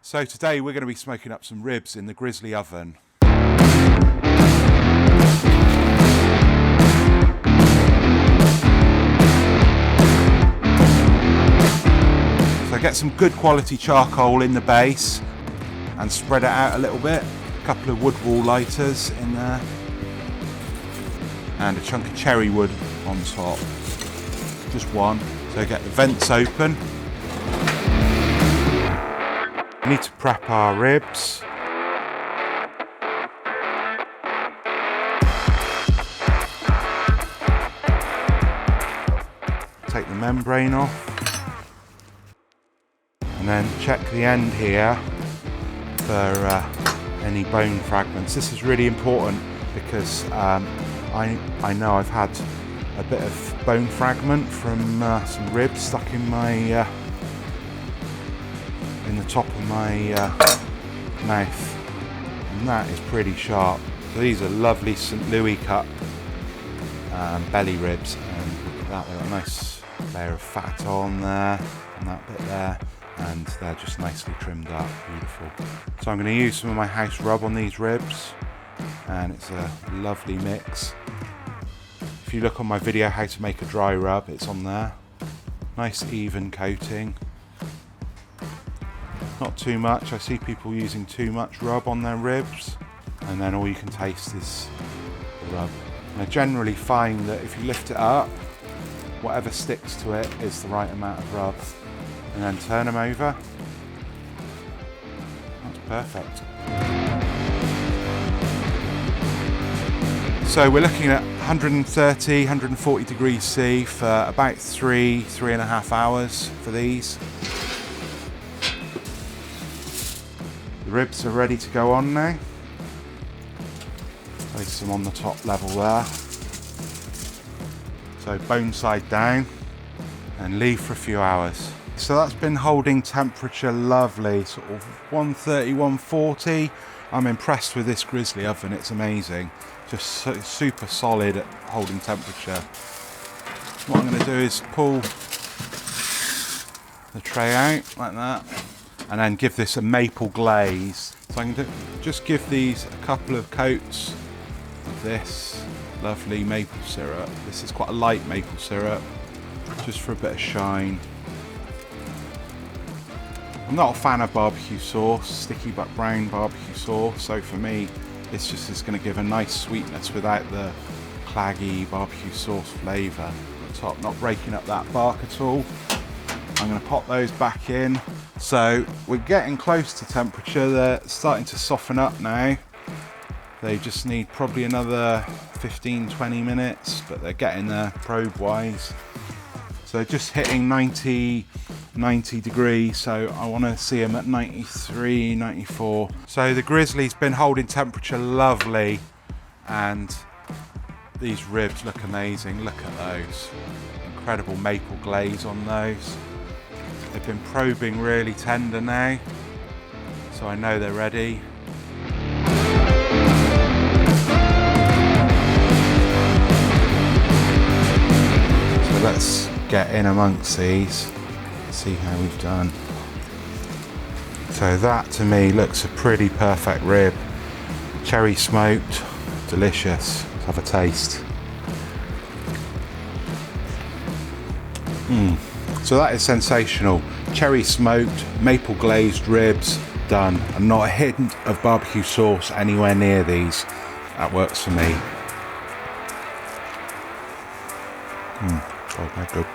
So today we're going to be smoking up some ribs in the Grizzly Oven. So get some good quality charcoal in the base and spread it out a little bit. A couple of wood wall lighters in there and a chunk of cherry wood on top. Just one. So get the vents open. We need to prep our ribs. Take the membrane off. And then check the end here for any bone fragments. This is really important because I know I've had a bit of bone fragment from some ribs stuck in my in the top of my mouth, and that is pretty sharp. So these are lovely St. Louis cut belly ribs, and look at that, they've got a nice layer of fat on there and that bit there, and they're just nicely trimmed up, beautiful. So I'm going to use some of my house rub on these ribs, and it's a lovely mix. If you look on my video how to make a dry rub, it's on there. Nice even coating. Not too much. I see people using too much rub on their ribs, and then all you can taste is the rub. And I generally find that if you lift it up, whatever sticks to it is the right amount of rub, and then turn them over. That's perfect. So we're looking at 130, 140 degrees C for about 3.5 hours for these. The ribs are ready to go on now. Place them on the top level there. So bone side down and leave for a few hours. So that's been holding temperature lovely, sort of 130, 140. I'm impressed with this Grizzly Oven, it's amazing. Just super solid at holding temperature. What I'm going to do is pull the tray out like that, and then give this a maple glaze. So I'm going to just give these a couple of coats of this lovely maple syrup. This is quite a light maple syrup, just for a bit of shine. I'm not a fan of barbecue sauce, sticky but brown barbecue sauce, so for me this just is going to give a nice sweetness without the claggy barbecue sauce flavour at the top, not breaking up that bark at all. I'm going to pop those back in. So we're getting close to temperature, they're starting to soften up now. They just need probably another 15-20 minutes, but they're getting there probe wise. So just hitting 90 degrees, so I want to see them at 93, 94. So the Grizzly's been holding temperature lovely, and these ribs look amazing. Look at those. Incredible maple glaze on those. They've been probing really tender now, so I know they're ready. So let's get in amongst these, see how we've done. So that to me looks a pretty perfect rib. Cherry smoked, delicious. Let's have a taste. So that is sensational. Cherry smoked, maple glazed ribs, done. And not a hint of barbecue sauce anywhere near these. That works for me. Oh my God.